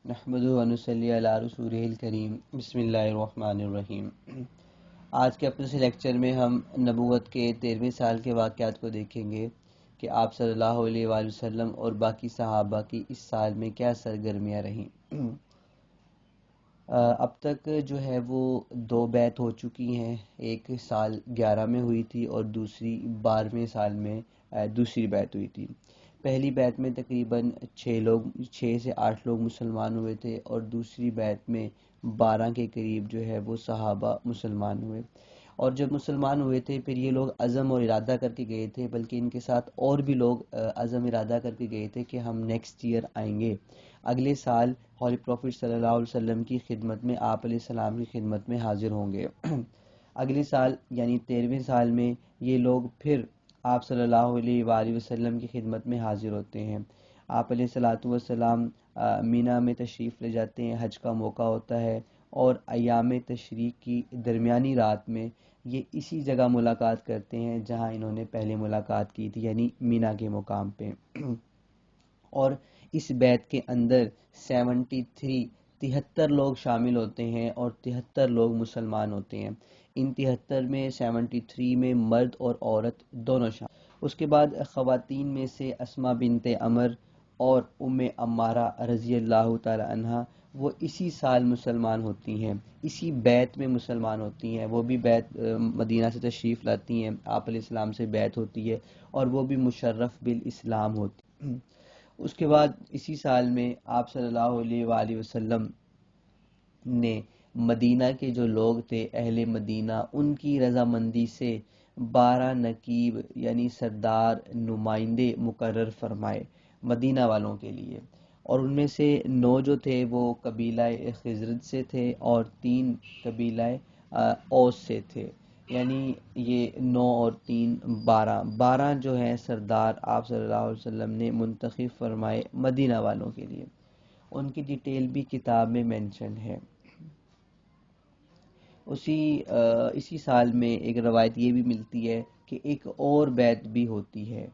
نحمدہ و نصلی علی رسولہ الکریم بسم اللہ الرحمن الرحیم۔ آج کے اپنے سے لیکچر میں ہم نبوت کے 13ویں سال کے واقعات کو دیکھیں گے کہ آپ صلی اللہ علیہ وآلہ وسلم اور باقی صحابہ کی اس سال میں کیا سرگرمیاں رہیں۔ اب تک جو ہے وہ 2 بیعت ہو چکی ہیں، ایک سال 11 میں ہوئی تھی اور دوسری 12ویں سال میں دوسری بیعت ہوئی تھی۔ پہلی بیعت میں تقریباً 6 سے 8 لوگ مسلمان ہوئے تھے اور دوسری بیعت میں 12 کے قریب جو ہے وہ صحابہ مسلمان ہوئے، اور جب مسلمان ہوئے تھے پھر یہ لوگ عزم اور ارادہ کر کے گئے تھے، بلکہ ان کے ساتھ اور بھی لوگ عزم ارادہ کر کے گئے تھے کہ ہم نیکسٹ ایئر آئیں گے، اگلے سال ہولی پروفٹ صلی اللہ علیہ وسلم کی خدمت میں، آپ علیہ السلام کی خدمت میں حاضر ہوں گے۔ اگلے سال یعنی 13ویں سال میں یہ لوگ پھر آپ صلی اللہ علیہ وآلہ وسلم کی خدمت میں حاضر ہوتے ہیں۔ آپ علیہ الصلوۃ والسلام مینا میں تشریف لے جاتے ہیں، حج کا موقع ہوتا ہے، اور ایام تشریق کی درمیانی رات میں یہ اسی جگہ ملاقات کرتے ہیں جہاں انہوں نے پہلے ملاقات کی تھی، یعنی مینا کے مقام پہ۔ اور اس بیعت کے اندر 73 لوگ شامل ہوتے ہیں اور 73 لوگ مسلمان ہوتے ہیں۔ ان 73 میں 73 میں مرد اور عورت دونوں شامل۔ اس کے بعد خواتین میں سے اسماء بنت عمر اور ام عمارہ رضی اللہ تعالی عنہ وہ اسی سال مسلمان ہوتی ہیں، اسی بیعت میں مسلمان ہوتی ہیں، وہ بھی بیعت مدینہ سے تشریف لاتی ہیں، آپ علیہ السلام سے بیعت ہوتی ہے اور وہ بھی مشرف بالاسلام ہوتی ہیں۔ اس کے بعد اسی سال میں آپ صلی اللہ علیہ وآلہ وسلم نے مدینہ کے جو لوگ تھے، اہل مدینہ، ان کی رضامندی سے 12 نقیب یعنی سردار نمائندے مقرر فرمائے مدینہ والوں کے لیے، اور ان میں سے 9 جو تھے وہ قبیلہ خزرج سے تھے اور 3 قبیلہ اوس سے تھے، یعنی یہ 9 اور 3 12 جو ہیں سردار آپ صلی اللہ علیہ وسلم نے منتخب فرمائے مدینہ والوں کے لیے۔ ان کی ڈیٹیل بھی کتاب میں مینشن ہے۔ اسی سال میں ایک روایت یہ بھی ملتی ہے کہ ایک اور بیعت بھی ہوتی ہے۔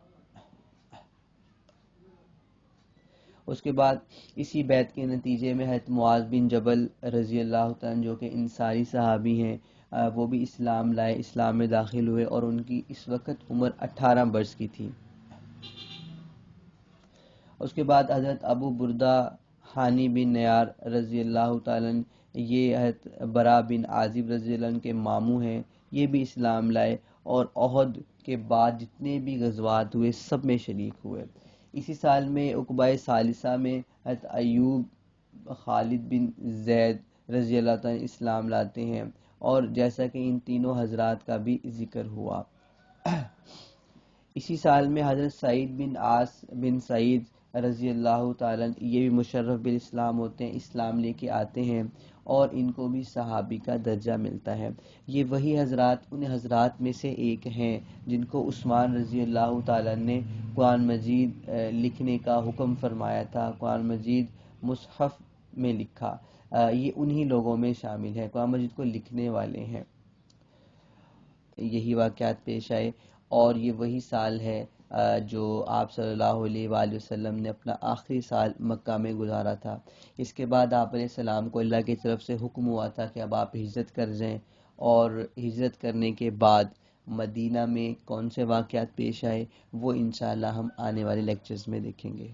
اس کے بعد اسی بیعت کے نتیجے میں حضرت معاذ بن جبل رضی اللہ تعالیٰ جو کہ انصاری صحابی ہیں، وہ بھی اسلام لائے، اسلام میں داخل ہوئے، اور ان کی اس وقت عمر 18 برس کی تھی۔ اس کے بعد حضرت ابو بردہ حانی بن نیار رضی اللہ تعالیٰ، یہ حضرت برا بن عازب رضی اللہ عنہ کے ماموں ہیں، یہ بھی اسلام لائے اور احد کے بعد جتنے بھی غزوات ہوئے سب میں شریک ہوئے۔ اسی سال میں عقبہ ثالثہ میں حضرت ایوب خالد بن زید رضی اللہ تعالیٰ اسلام لاتے ہیں، اور جیسا کہ ان تینوں حضرات کا بھی ذکر ہوا۔ اسی سال میں حضرت سعید بن عاص بن سعید رضی اللہ تعالیٰ یہ بھی مشرف بالاسلام ہوتے ہیں، اسلام لے کے آتے ہیں، اور ان کو بھی صحابی کا درجہ ملتا ہے۔ یہ وہی حضرات ان حضرات میں سے ایک ہیں جن کو عثمان رضی اللہ تعالیٰ نے قرآن مجید لکھنے کا حکم فرمایا تھا، قرآن مجید مصحف میں لکھا، یہ انہی لوگوں میں شامل ہے، قرآن مجید کو لکھنے والے ہیں۔ یہی واقعات پیش آئے، اور یہ وہی سال ہے جو آپ صلی اللہ علیہ وآلہ وسلم نے اپنا آخری سال مکہ میں گزارا تھا۔ اس کے بعد آپ علیہ السلام کو اللہ کی طرف سے حکم ہوا تھا کہ اب آپ ہجرت کر جائیں، اور ہجرت کرنے کے بعد مدینہ میں کون سے واقعات پیش آئے وہ انشاءاللہ ہم آنے والے لیکچرز میں دیکھیں گے۔